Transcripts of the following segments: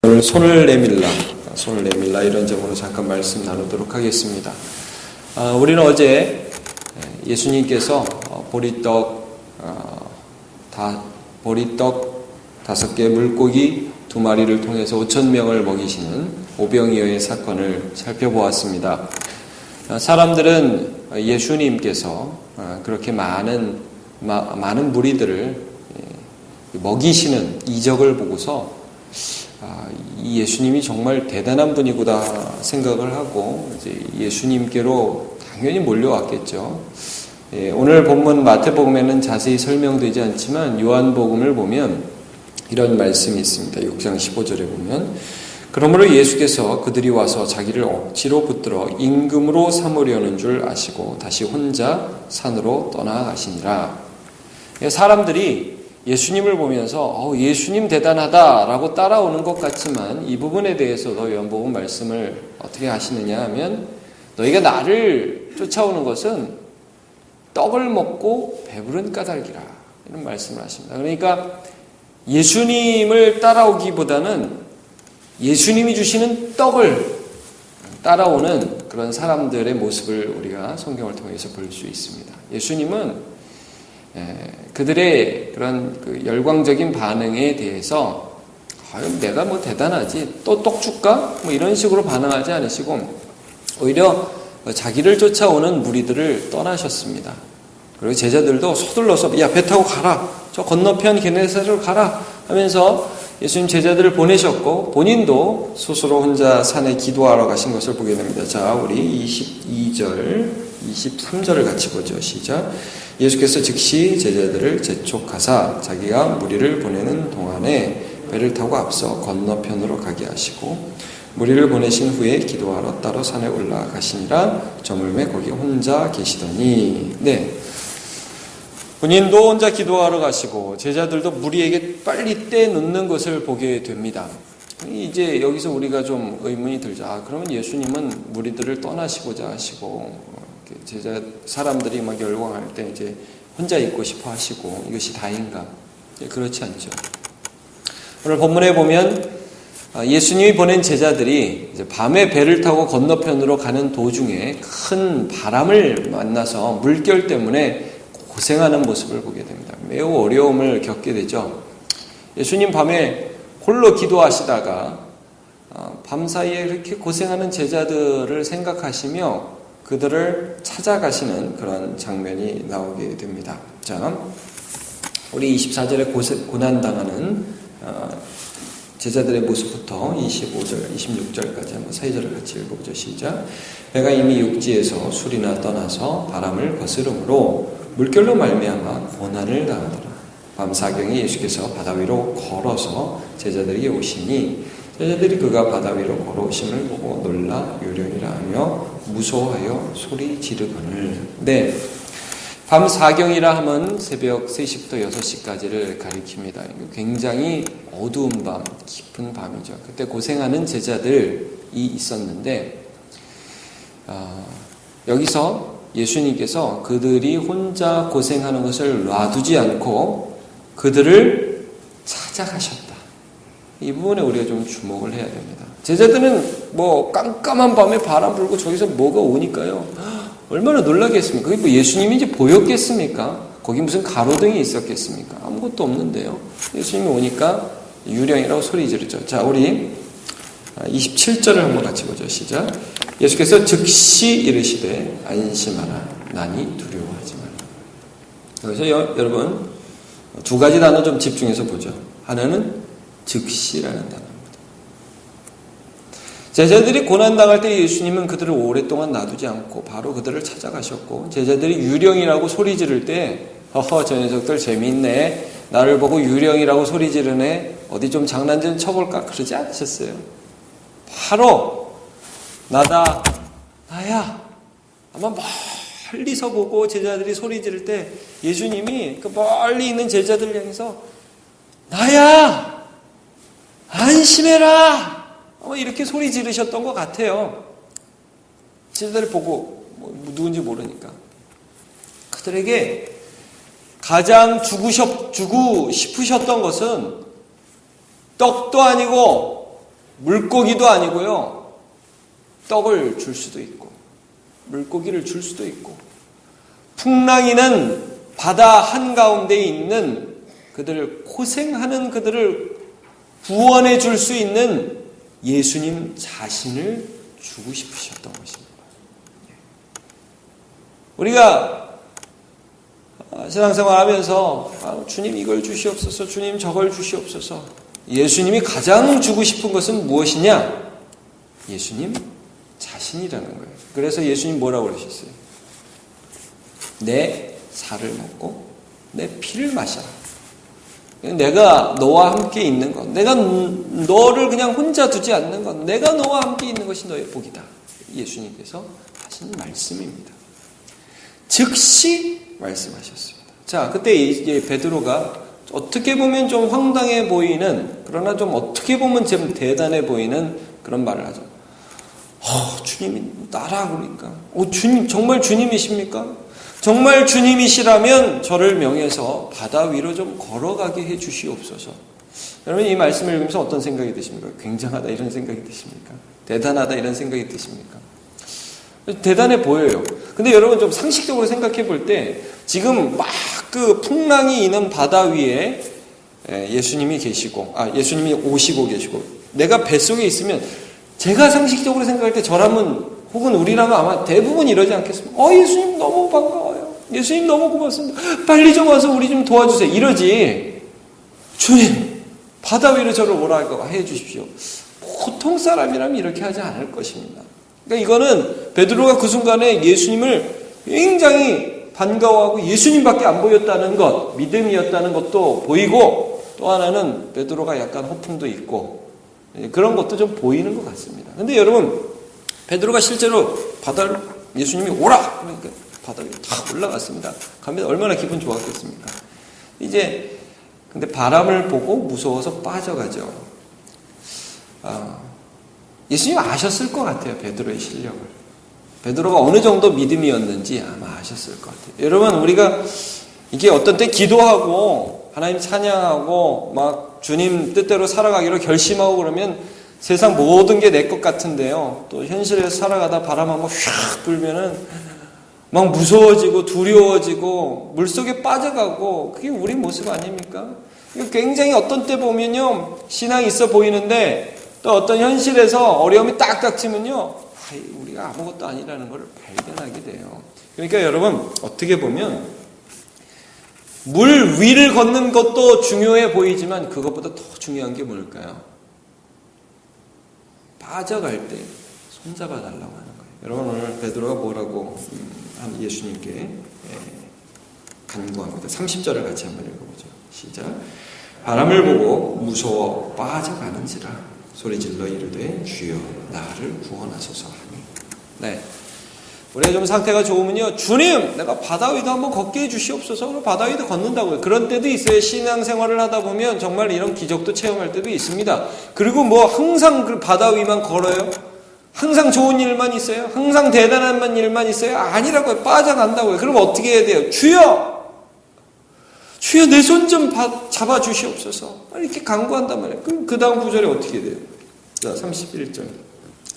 오늘 손을 내밀라 이런 제목으로 잠깐 말씀 나누도록 하겠습니다. 우리는 어제 예수님께서 보리떡 5개 물고기 2마리를 통해서 5,000명을 먹이시는 오병이어의 사건을 살펴보았습니다. 사람들은 예수님께서 그렇게 많은 무리들을 먹이시는 이적을 보고서 이 예수님이 정말 대단한 분이구나 생각을 하고 이제 예수님께로 당연히 몰려왔겠죠. 오늘 본문 마태복음에는 자세히 설명되지 않지만 요한복음을 보면 이런 말씀이 있습니다. 6장 15절에 보면 그러므로 예수께서 그들이 와서 자기를 억지로 붙들어 임금으로 삼으려는 줄 아시고 다시 혼자 산으로 떠나가시니라. 사람들이 예수님을 보면서 예수님 대단하다라고 따라오는 것 같지만 이 부분에 대해서도 요한복음 말씀을 어떻게 하시느냐 하면 너희가 나를 쫓아오는 것은 떡을 먹고 배부른 까닭이라 이런 말씀을 하십니다. 그러니까 예수님을 따라오기보다는 예수님이 주시는 떡을 따라오는 그런 사람들의 모습을 우리가 성경을 통해서 볼 수 있습니다. 예수님은 그들의 그런 열광적인 반응에 대해서 내가 뭐 대단하지 또 떡 줄까? 뭐 이런 식으로 반응하지 않으시고 오히려 자기를 쫓아오는 무리들을 떠나셨습니다. 그리고 제자들도 서둘러서 야, 배 타고 가라. 저 건너편 게네사렛으로 가라 하면서 예수님 제자들을 보내셨고 본인도 스스로 혼자 산에 기도하러 가신 것을 보게 됩니다. 자, 우리 22절, 23절을 같이 보죠. 시작. 예수께서 즉시 제자들을 재촉하사 자기가 무리를 보내는 동안에 배를 타고 앞서 건너편으로 가게 하시고 무리를 보내신 후에 기도하러 따로 산에 올라가시니라. 저물매 거기 혼자 계시더니 본인도 혼자 기도하러 가시고 제자들도 무리에게 빨리 떼놓는 것을 보게 됩니다. 이제 여기서 우리가 좀 의문이 들죠. 그러면 예수님은 무리들을 떠나시고자 하시고 사람들이 막 열광할 때 이제 혼자 있고 싶어 하시고 이것이 다인가? 그렇지 않죠. 오늘 본문에 보면 예수님이 보낸 제자들이 이제 밤에 배를 타고 건너편으로 가는 도중에 큰 바람을 만나서 물결 때문에 고생하는 모습을 보게 됩니다. 매우 어려움을 겪게 되죠. 예수님 밤에 홀로 기도하시다가 밤사이에 이렇게 고생하는 제자들을 생각하시며 그들을 찾아가시는 그런 장면이 나오게 됩니다. 자, 우리 24절에 고난당하는 제자들의 모습부터 25절, 26절까지 한번 사이절을 같이 읽어보죠. 시작. 배가 이미 육지에서 술이나 떠나서 바람을 거스름으로 물결로 말미암아 고난을 당하더라. 밤사경에 예수께서 바다 위로 걸어서 제자들에게 오시니 제자들이 그가 바다 위로 걸어오심을 보고 놀라 요령이라 하며 무서워하여 소리 지르거늘. 밤 사경이라 하면 새벽 3시부터 6시까지를 가리킵니다. 굉장히 어두운 밤, 깊은 밤이죠. 그때 고생하는 제자들이 있었는데 여기서 예수님께서 그들이 혼자 고생하는 것을 놔두지 않고 그들을 찾아가셨다. 이 부분에 우리가 좀 주목을 해야 됩니다. 제자들은 뭐 깜깜한 밤에 바람 불고 저기서 뭐가 오니까요. 얼마나 놀라겠습니까? 그게 뭐 예수님인지 보였겠습니까? 거기 무슨 가로등이 있었겠습니까? 아무것도 없는데요. 예수님이 오니까 유령이라고 소리 지르죠. 자, 우리 27절을 한번 같이 보죠. 시작. 예수께서 즉시 이르시되 안심하라. 나니 두려워하지 마라. 여기서 여러분 2가지 단어 좀 집중해서 보죠. 하나는 즉시라는 단어입니다. 제자들이 고난당할 때 예수님은 그들을 오랫동안 놔두지 않고 바로 그들을 찾아가셨고 제자들이 유령이라고 소리 지를 때 저 녀석들 재미있네. 나를 보고 유령이라고 소리 지르네. 어디 좀 장난 좀 쳐볼까? 그러지 않으셨어요. 바로 나다, 나야. 아마 멀리서 보고 제자들이 소리 지를 때 예수님이 그 멀리 있는 제자들 향해서 나야! 안심해라! 이렇게 소리 지르셨던 것 같아요. 제자들을 보고 누군지 모르니까. 그들에게 가장 주고 싶으셨던 것은 떡도 아니고 물고기도 아니고요. 떡을 줄 수도 있고 물고기를 줄 수도 있고 풍랑이는 바다 한가운데 있는 그들을 고생하는 그들을 구원해 줄 수 있는 예수님 자신을 주고 싶으셨던 것입니다. 우리가 신앙생활 하면서 주님 이걸 주시옵소서, 주님 저걸 주시옵소서. 예수님이 가장 주고 싶은 것은 무엇이냐? 예수님 자신이라는 거예요. 그래서 예수님 뭐라고 그러셨어요? 내 살을 먹고 내 피를 마셔라. 내가 너와 함께 있는 것, 내가 너를 그냥 혼자 두지 않는 것, 내가 너와 함께 있는 것이 너의 복이다. 예수님께서 하신 말씀입니다. 즉시 말씀하셨습니다. 자, 그때 이제 베드로가 어떻게 보면 좀 황당해 보이는, 그러나 좀 어떻게 보면 좀 대단해 보이는 그런 말을 하죠. 주님이 나라 그러니까. 주님, 정말 주님이십니까? 정말 주님이시라면 저를 명해서 바다 위로 좀 걸어가게 해 주시옵소서. 여러분 이 말씀을 읽으면서 어떤 생각이 드십니까? 굉장하다 이런 생각이 드십니까? 대단하다 이런 생각이 드십니까? 대단해 보여요. 근데 여러분 좀 상식적으로 생각해 볼 때 지금 막 그 풍랑이 있는 바다 위에 예수님이 계시고, 예수님이 오시고 계시고, 내가 뱃속에 있으면 제가 상식적으로 생각할 때 저라면 혹은 우리라면 아마 대부분 이러지 않겠습니까? 예수님 너무 반가워요. 예수님 너무 고맙습니다. 빨리 좀 와서 우리 좀 도와주세요. 이러지. 주님, 바다 위로 저를 오라고 해 주십시오. 보통 사람이라면 이렇게 하지 않을 것입니다. 그러니까 이거는 베드로가 그 순간에 예수님을 굉장히 반가워하고 예수님밖에 안 보였다는 것, 믿음이었다는 것도 보이고 또 하나는 베드로가 약간 호풍도 있고 그런 것도 좀 보이는 것 같습니다. 그런데 여러분 베드로가 실제로 바다를 예수님이 오라! 그러니까 바다 위에 탁 올라갔습니다. 가면 얼마나 기분 좋았겠습니까? 이제 근데 바람을 보고 무서워서 빠져가죠. 예수님 아셨을 것 같아요. 베드로의 실력을. 베드로가 어느 정도 믿음이었는지 아마 아셨을 것 같아요. 여러분 우리가 이게 어떤 때 기도하고 하나님 찬양하고 막 주님 뜻대로 살아가기로 결심하고 그러면 세상 모든 게 내 것 같은데요. 또 현실에서 살아가다 바람 한번 휙 불면은 막 무서워지고 두려워지고 물속에 빠져가고 그게 우리 모습 아닙니까? 굉장히 어떤 때 보면요. 신앙이 있어 보이는데 또 어떤 현실에서 어려움이 딱 닥치면요. 우리가 아무것도 아니라는 걸 발견하게 돼요. 그러니까 여러분 어떻게 보면 물 위를 걷는 것도 중요해 보이지만 그것보다 더 중요한 게 뭘까요? 빠져갈 때 손잡아 달라고 하는 거예요. 여러분 오늘 베드로가 뭐라고 예수님께 간구합니다. 30절을 같이 한번 읽어보죠. 시작. 바람을 보고 무서워 빠져가는지라 소리질러 이르되 주여 나를 구원하소서 하니. 네. 우리가 좀 상태가 좋으면요. 주님 내가 바다 위도 한번 걷게 해주시옵소서. 그럼 바다 위도 걷는다고요. 그런 때도 있어요. 신앙생활을 하다 보면 정말 이런 기적도 체험할 때도 있습니다. 그리고 뭐 항상 그 바다 위만 걸어요? 항상 좋은 일만 있어요? 항상 대단한 일만 있어요? 아니라고요. 빠져간다고요. 그럼 어떻게 해야 돼요? 주여 내 손 좀 잡아주시옵소서. 이렇게 간구한단 말이에요. 그럼 그 다음 구절에 어떻게 돼요? 자, 31절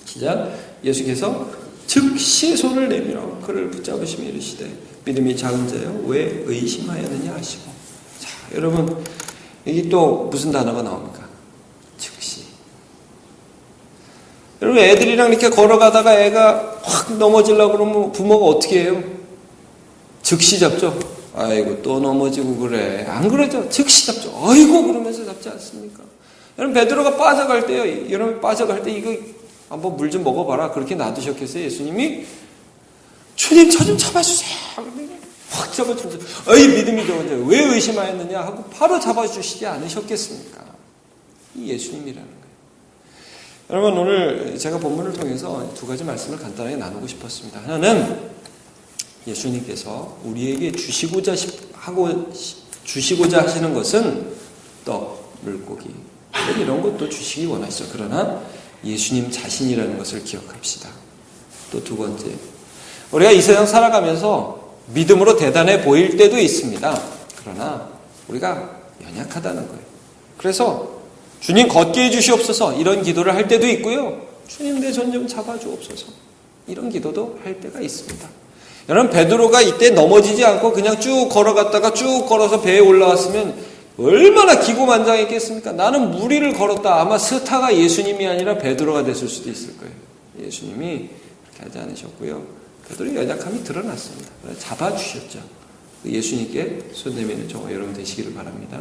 시작. 예수께서 즉시 손을 내밀어 그를 붙잡으시며 이르시되 믿음이 작은 자여 왜 의심하였느냐 하시고. 자, 여러분 여기 또 무슨 단어가 나옵니까? 즉시. 여러분 애들이랑 이렇게 걸어가다가 애가 확 넘어지려고 그러면 부모가 어떻게 해요? 즉시 잡죠. 아이고 또 넘어지고 그래. 안 그러죠? 즉시 잡죠. 아이고 그러면서 잡지 않습니까? 여러분 베드로가 빠져갈 때요. 여러분 빠져갈 때 이거 한번 물 좀 먹어봐라. 그렇게 놔두셨겠어요? 예수님이 주님 저 좀 잡아주세요. 확 잡아주면서 어이 믿음이 적은 자 왜 의심하였느냐 하고 바로 잡아주시지 않으셨겠습니까? 이 예수님이라는 거예요. 여러분 오늘 제가 본문을 통해서 두 가지 말씀을 간단하게 나누고 싶었습니다. 하나는 예수님께서 우리에게 주시고자 하시는 것은 떡, 물고기 이런 것도 주시기 원하시죠. 그러나 예수님 자신이라는 것을 기억합시다. 또 두 번째, 우리가 이 세상 살아가면서 믿음으로 대단해 보일 때도 있습니다. 그러나 우리가 연약하다는 거예요. 그래서 주님 걷게 해주시옵소서 이런 기도를 할 때도 있고요. 주님 내 손 좀 잡아주옵소서 이런 기도도 할 때가 있습니다. 여러분 베드로가 이때 넘어지지 않고 그냥 쭉 걸어갔다가 쭉 걸어서 배에 올라왔으면 얼마나 기고만장했겠습니까? 나는 무리를 걸었다. 아마 스타가 예수님이 아니라 베드로가 됐을 수도 있을 거예요. 예수님이 그렇게 하지 않으셨고요. 베드로의 연약함이 드러났습니다. 잡아주셨죠. 예수님께 손 내미는 저와 여러분 되시기를 바랍니다.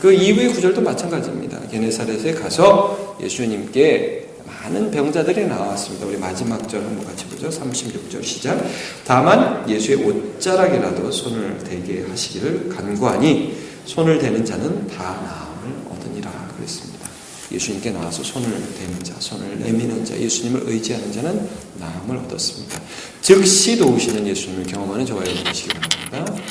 그 이후의 구절도 마찬가지입니다. 게네사렛에 가서 예수님께 많은 병자들이 나왔습니다. 우리 마지막 절 한번 같이 보죠. 36절 시작. 다만 예수의 옷자락이라도 손을 대게 하시기를 간구하니 손을 대는 자는 다 나음을 얻으니라 그랬습니다. 예수님께 나와서 손을 대는 자, 손을 내미는 자, 예수님을 의지하는 자는 나음을 얻었습니다. 즉시 도우시는 예수님을 경험하는 저와 여러분 되시기 바랍니다.